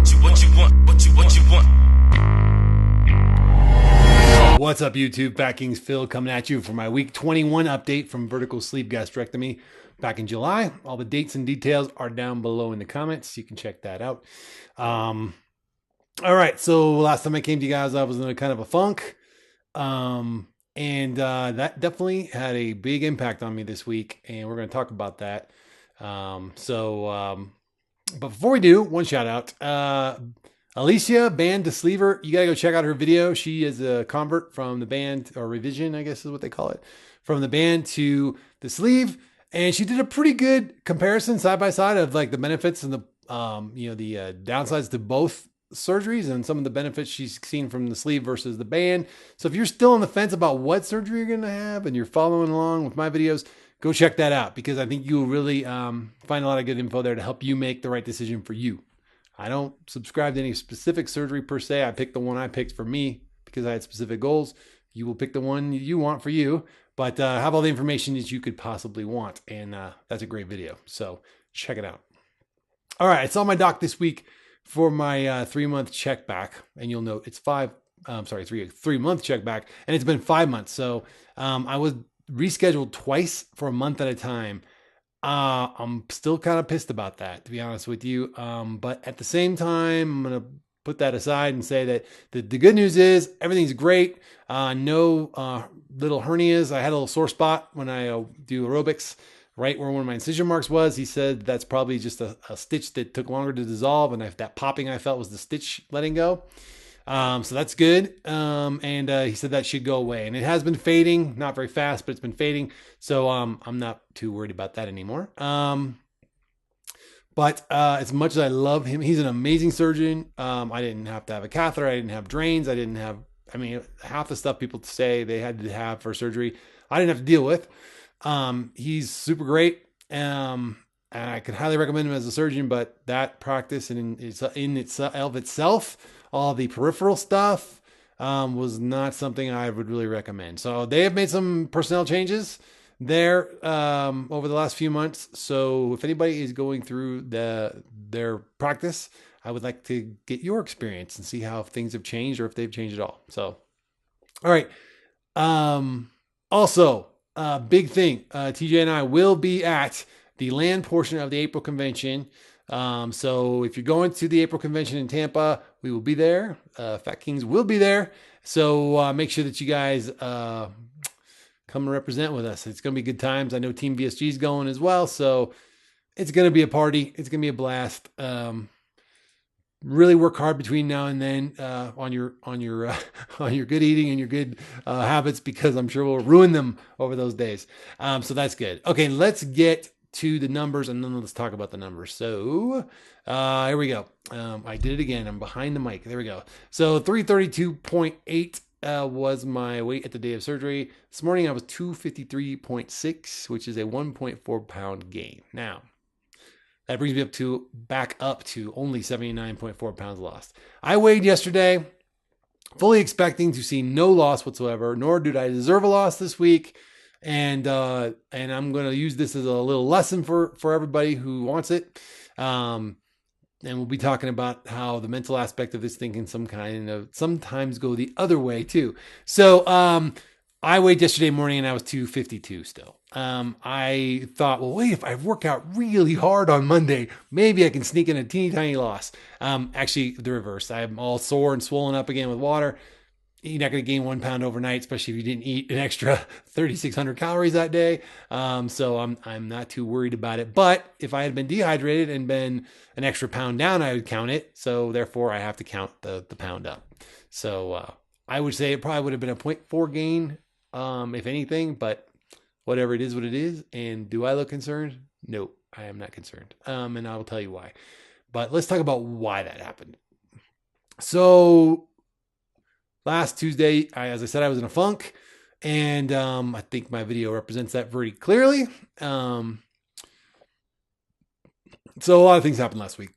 What's up, YouTube? FatKings Phil coming at you for my week 21 update from vertical sleeve gastrectomy back in July. All the dates and details are down below in the comments. You can check that out. All right, so last time I came to you guys, I was in a kind of a funk. That definitely had a big impact on me this week, and we're going to talk about that. But before we do, one shout out. Alicia, band to sleever, you got to go check out her video. She is a convert from the band, or revision, I guess is what they call it, from the band to the sleeve. And she did a pretty good comparison side by side of like the benefits and the downsides to both surgeries and some of the benefits she's seen from the sleeve versus the band. So if you're still on the fence about what surgery you're going to have and you're following along with my videos, go check that out, because I think you'll really find a lot of good info there to help you make the right decision for you. I don't subscribe to any specific surgery per se. I picked the one I picked for me because I had specific goals. You will pick the one you want for you, but have all the information that you could possibly want. And that's a great video. So check it out. All right. I saw my doc this week for my 3-month check back, and you'll note it's 3-month check back, and it's been 5 months. So I was rescheduled twice for a month at a time. I'm still kind of pissed about that, to be honest with you. But at the same time, I'm going to put that aside and say that the good news is everything's great. No little hernias. I had a little sore spot when I do aerobics, right where one of my incision marks was. He said that's probably just a stitch that took longer to dissolve. And that popping I felt was the stitch letting go. So that's good. He said that should go away, and it has been fading, not very fast, but it's been fading. So, I'm not too worried about that anymore. But as much as I love him, he's an amazing surgeon. I didn't have to have a catheter. I didn't have drains. Half the stuff people say they had to have for surgery, I didn't have to deal with. He's super great. And I could highly recommend him as a surgeon, but that practice in itself, all the peripheral stuff was not something I would really recommend. So they have made some personnel changes there over the last few months. So if anybody is going through their practice, I would like to get your experience and see how things have changed or if they've changed at all. So, all right. Also, big thing, TJ and I will be at the land portion of the April convention. So if you're going to the April convention in Tampa, we will be there. FatKings will be there. So make sure that you guys come and represent with us. It's going to be good times. I know Team VSG is going as well. So it's going to be a party. It's going to be a blast. Really work hard between now and then on your good eating and your good habits, because I'm sure we'll ruin them over those days. So that's good. Okay, let's get to the numbers, and then let's talk about the numbers. So here we go. I did it again. I'm behind the mic. There we go. So 332.8 was my weight at the day of surgery. This morning I was 253.6, which is a 1.4 pound gain. Now that brings me back up to only 79.4 pounds lost. I weighed yesterday, fully expecting to see no loss whatsoever, nor did I deserve a loss this week. And I'm going to use this as a little lesson for everybody who wants it. And we'll be talking about how the mental aspect of this thing can sometimes go the other way too. So, I weighed yesterday morning and I was 252 still. I thought, well, wait, if I work out really hard on Monday, maybe I can sneak in a teeny tiny loss. Actually the reverse. I'm all sore and swollen up again with water. You're not going to gain 1 pound overnight, especially if you didn't eat an extra 3,600 calories that day. So I'm not too worried about it. But if I had been dehydrated and been an extra pound down, I would count it. So therefore I have to count the pound up. So I would say it probably would have been a 0.4 gain, if anything, but whatever it is, what it is. And do I look concerned? No, I am not concerned. And I will tell you why. But let's talk about why that happened. So last Tuesday, as I said, I was in a funk, and I think my video represents that very clearly. So a lot of things happened last week.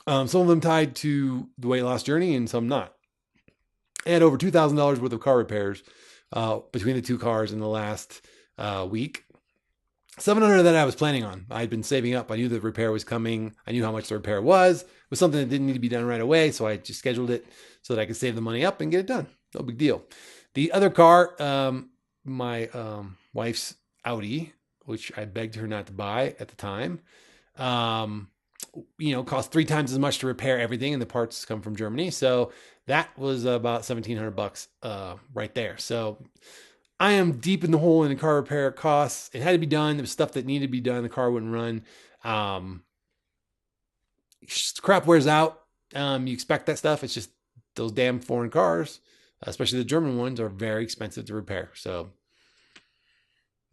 Some of them tied to the weight loss journey and some not. I had over $2,000 worth of car repairs between the two cars in the last week. $700 that I was planning on. I'd been saving up. I knew the repair was coming. I knew how much the repair was. It was something that didn't need to be done right away. So I just scheduled it so that I could save the money up and get it done. No big deal. The other car, my wife's Audi, which I begged her not to buy at the time, um, cost 3 times as much to repair everything, and the parts come from Germany. So that was about $1,700 right there. So I am deep in the hole in the car repair costs. It had to be done. There was stuff that needed to be done. The car wouldn't run. Um, Crap wears out. You expect that stuff. It's just those damn foreign cars, especially the German ones, are very expensive to repair. So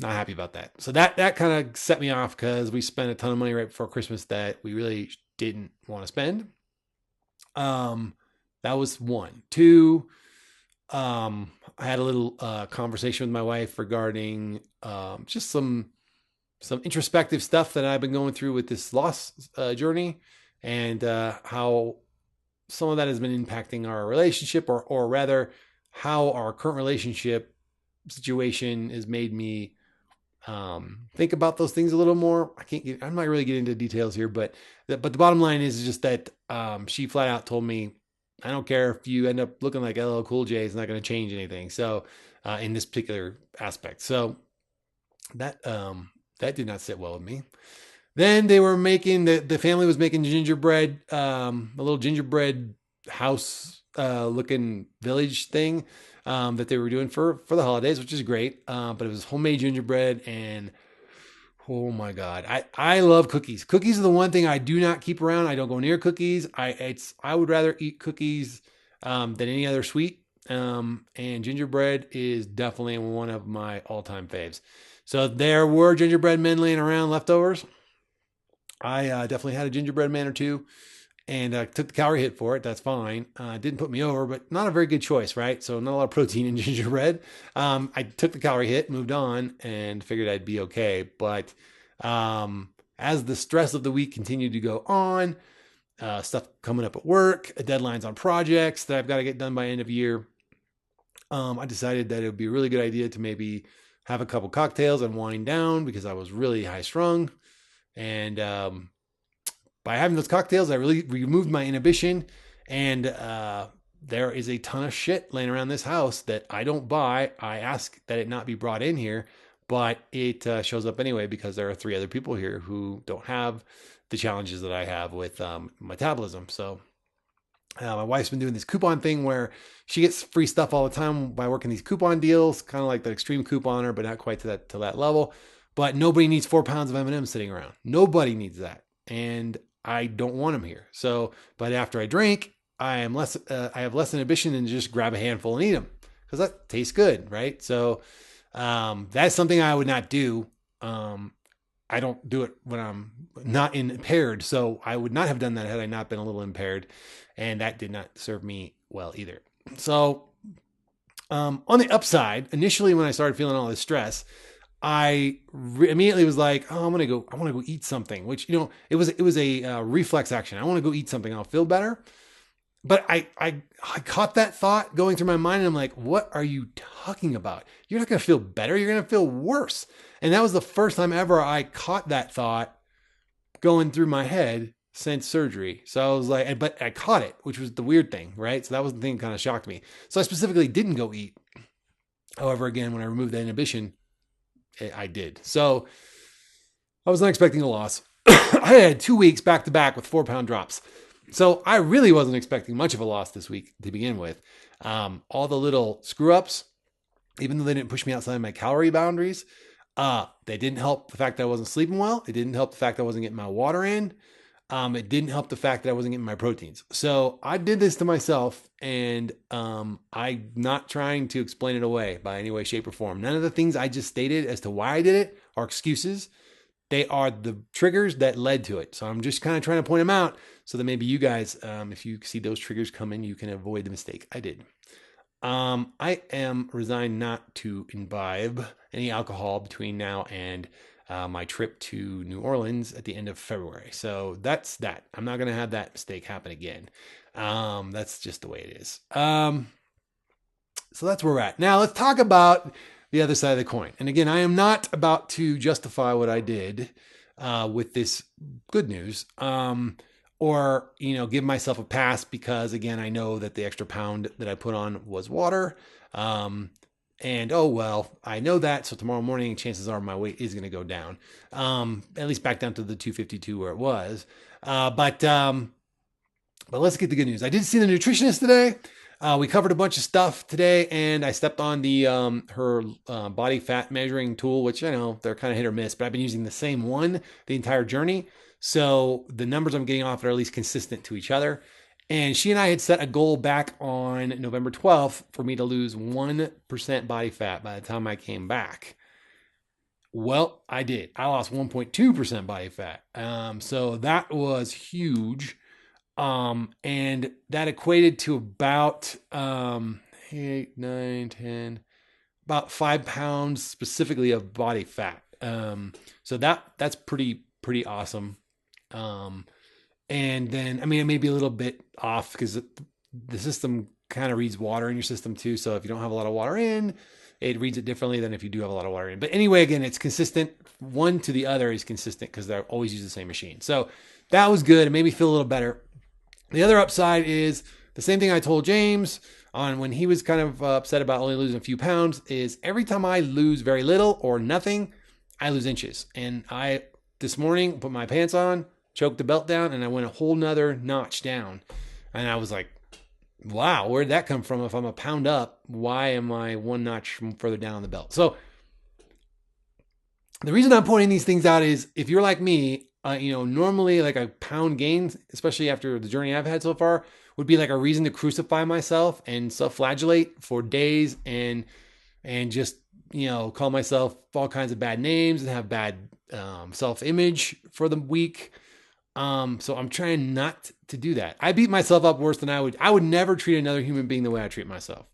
not happy about that. So that kind of set me off because we spent a ton of money right before Christmas that we really didn't want to spend. That was one. Two, I had a little conversation with my wife regarding just some introspective stuff that I've been going through with this loss journey, and how some of that has been impacting our relationship, or rather, how our current relationship situation has made me think about those things a little more. I'm not really getting into details here, but the bottom line is just that she flat out told me, I don't care if you end up looking like LL Cool J, it's not going to change anything. So in this particular aspect, so that did not sit well with me. Then they were making the family was making gingerbread, a little gingerbread house looking village thing that they were doing for the holidays, which is great. But it was homemade gingerbread, and oh my God, I love cookies. Cookies are the one thing I do not keep around. I don't go near cookies. I would rather eat cookies than any other sweet. And gingerbread is definitely one of my all-time faves. So there were gingerbread men laying around, leftovers. I definitely had a gingerbread man or two, and took the calorie hit for it. That's fine. Didn't put me over, but not a very good choice, right? So not a lot of protein in gingerbread. I took the calorie hit, moved on, and figured I'd be okay. But as the stress of the week continued to go on, stuff coming up at work, deadlines on projects that I've got to get done by end of year, I decided that it would be a really good idea to maybe have a couple cocktails and wind down because I was really high strung. And by having those cocktails, I really removed my inhibition. And there is a ton of shit laying around this house that I don't buy. I ask that it not be brought in here, but it shows up anyway because there are 3 other people here who don't have the challenges that I have with metabolism. So my wife's been doing this coupon thing where she gets free stuff all the time by working these coupon deals, kind of like the extreme couponer, but not quite to that level. But nobody needs 4 pounds of M&Ms sitting around. Nobody needs that, and I don't want them here. So, but after I drink, I have less inhibition than just grab a handful and eat them because that tastes good, right? So that's something I would not do. I don't do it when I'm not impaired, so I would not have done that had I not been a little impaired, and that did not serve me well either. So on the upside, initially when I started feeling all this stress, I immediately was like, "Oh, I want to go eat something." Which it was a reflex action. I want to go eat something. I'll feel better. But I caught that thought going through my mind, and I'm like, "What are you talking about? You're not going to feel better. You're going to feel worse." And that was the first time ever I caught that thought going through my head since surgery. So I was like, but I caught it, which was the weird thing, right? So that was the thing that kind of shocked me. So I specifically didn't go eat. However, again, when I removed the inhibition, I did. So I was not expecting a loss. I had 2 weeks back to back with 4-pound drops. So I really wasn't expecting much of a loss this week to begin with. All the little screw ups, even though they didn't push me outside my calorie boundaries, they didn't help the fact that I wasn't sleeping well. It didn't help the fact that I wasn't getting my water in. It didn't help the fact that I wasn't getting my proteins. So I did this to myself, and I'm not trying to explain it away by any way, shape, or form. None of the things I just stated as to why I did it are excuses. They are the triggers that led to it. So I'm just kind of trying to point them out so that maybe you guys, if you see those triggers coming, you can avoid the mistake I did. I am resigned not to imbibe any alcohol between now and my trip to New Orleans at the end of February. So that's that. I'm not going to have that mistake happen again. That's just the way it is. So that's where we're at. Now let's talk about the other side of the coin. And again, I am not about to justify what I did with this good news, or give myself a pass because again, I know that the extra pound that I put on was water. And oh well, I know that. So tomorrow morning, chances are my weight is going to go down, at least back down to the 252 where it was. But let's get the good news. I did see the nutritionist today. We covered a bunch of stuff today, and I stepped on the her body fat measuring tool, which I know they're kind of hit or miss, but I've been using the same one the entire journey. So the numbers I'm getting off are at least consistent to each other. And she and I had set a goal back on November 12th for me to lose 1% body fat by the time I came back. Well, I did. I lost 1.2% body fat. So that was huge. And that equated to about 8, 9, 10, about 5 pounds specifically of body fat. So that's pretty awesome. And then, I mean, it may be a little bit off because the system kind of reads water in your system too. So if you don't have a lot of water in, it reads it differently than if you do have a lot of water in. But anyway, again, it's consistent. One to the other is consistent because they always use the same machine. So that was good. It made me feel a little better. The other upside is the same thing I told James on when he was kind of upset about only losing a few pounds is every time I lose very little or nothing, I lose inches. And I, this morning, put my pants on, choked the belt down, and I went a whole nother notch down. And I was like, wow, where'd that come from? If I'm a pound up, why am I one notch further down on the belt? So the reason I'm pointing these things out is if you're like me, normally like a pound gain, especially after the journey I've had so far, would be like a reason to crucify myself and self-flagellate for days and just, call myself all kinds of bad names and have bad self-image for the week. So I'm trying not to do that. I beat myself up worse than I would never treat another human being the way I treat myself.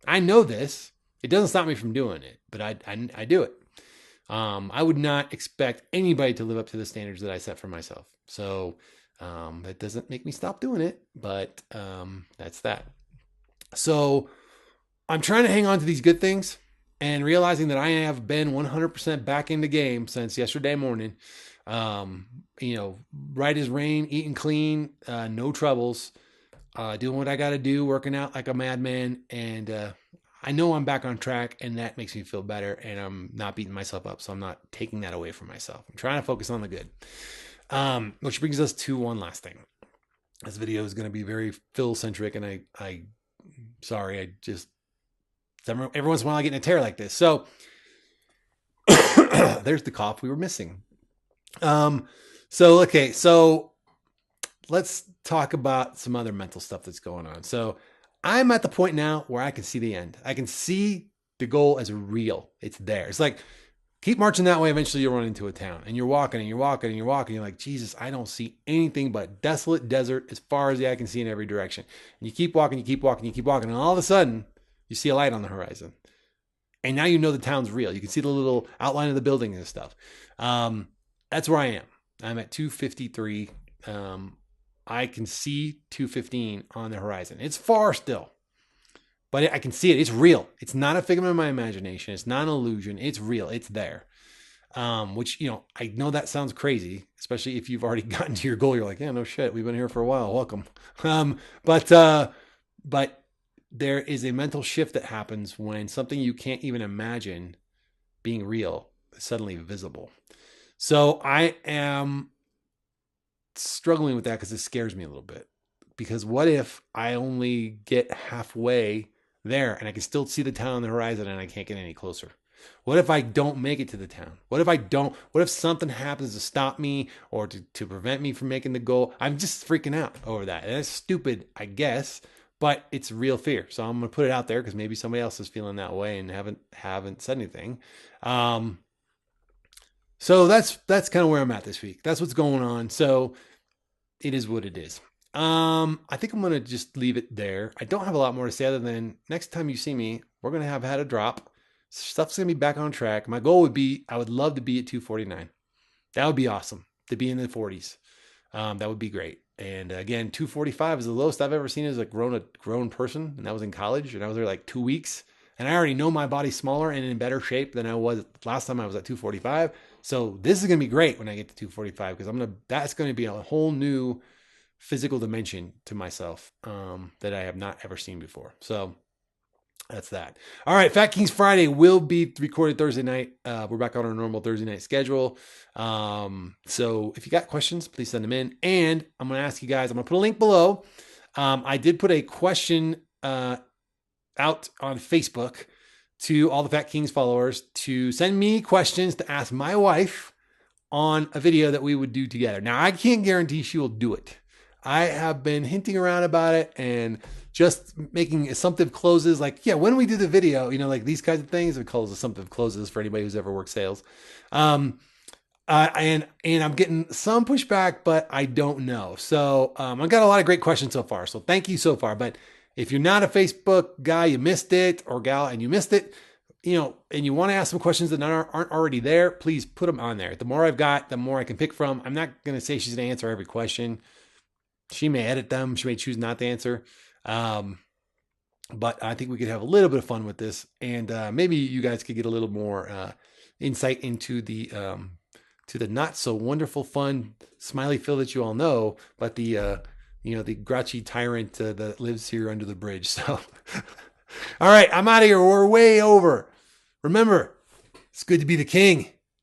I know this. It doesn't stop me from doing it, but I do it. I would not expect anybody to live up to the standards that I set for myself. So that doesn't make me stop doing it, but that's that. So I'm trying to hang on to these good things and realizing that I have been 100% back in the game since yesterday morning. Right as rain, eating clean, no troubles, doing what I got to do, working out like a madman. And I know I'm back on track, and that makes me feel better, and I'm not beating myself up. So I'm not taking that away from myself. I'm trying to focus on the good. Which brings us to one last thing. This video is going to be very Phil-centric, and I just, every once in a while I get in a tear like this. So there's the cough we were missing. So let's talk about some other mental stuff that's going on. So I'm at the point now where I can see the end. I can see the goal as real. It's there. It's like, keep marching that way. Eventually you'll run into a town and you're walking and you're walking and you're walking. You're like, Jesus, I don't see anything but desolate desert as far as the eye can see in every direction. And you keep walking, you keep walking, you keep walking. And all of a sudden you see a light on the horizon. And now you know the town's real. You can see the little outline of the building and stuff. That's where I am. I'm at 253. I can see 215 on the horizon. It's far still, but I can see it. It's real. It's not a figment of my imagination. It's not an illusion. It's real. It's there. Which, I know that sounds crazy, especially if you've already gotten to your goal. You're like, yeah, no shit. We've been here for a while. Welcome. But there is a mental shift that happens when something you can't even imagine being real is suddenly visible. So I am struggling with that because it scares me a little bit. Because what if I only get halfway there and I can still see the town on the horizon and I can't get any closer? What if I don't make it to the town? What if something happens to stop me or to prevent me from making the goal? I'm just freaking out over that. And that's stupid, I guess, but it's real fear. So I'm going to put it out there because maybe somebody else is feeling that way and haven't said anything. So that's kind of where I'm at this week. That's what's going on. So it is what it is. I think I'm going to just leave it there. I don't have a lot more to say other than next time you see me, we're going to have had a drop. Stuff's going to be back on track. My goal would be, I would love to be at 249. That would be awesome to be in the 40s. That would be great. And again, 245 is the lowest I've ever seen as a grown person. And that was in college. And I was there like 2 weeks. and I already know my body's smaller and in better shape than I was last time I was at 245. So this is going to be great when I get to 245 because that's going to be a whole new physical dimension to myself that I have not ever seen before. So that's that. All right, Fat Kings Friday will be recorded Thursday night. We're back on our normal Thursday night schedule. So if you got questions, please send them in. And I'm going to ask you guys, I'm going to put a link below. I did put a question out on Facebook to all the Fat Kings followers to send me questions to ask my wife on a video that we would do together. Now, I can't guarantee she will do it. I have been hinting around about it and just making assumptive closes like, yeah, when we do the video, like these kinds of things, we call those assumptive closes for anybody who's ever worked sales. And I'm getting some pushback, but I don't know. So I've got a lot of great questions so far. So thank you so far. But if you're not a Facebook guy, you missed it, or gal, and you missed it, and you want to ask some questions that aren't already there, please put them on there. The more I've got, the more I can pick from. I'm not going to say she's going to answer every question. She may edit them. She may choose not to answer. But I think we could have a little bit of fun with this, and maybe you guys could get a little more insight into the not so wonderful, fun, smiley Phil that you all know, but the the grouchy tyrant that lives here under the bridge. So, all right, I'm out of here. We're way over. Remember, it's good to be the king.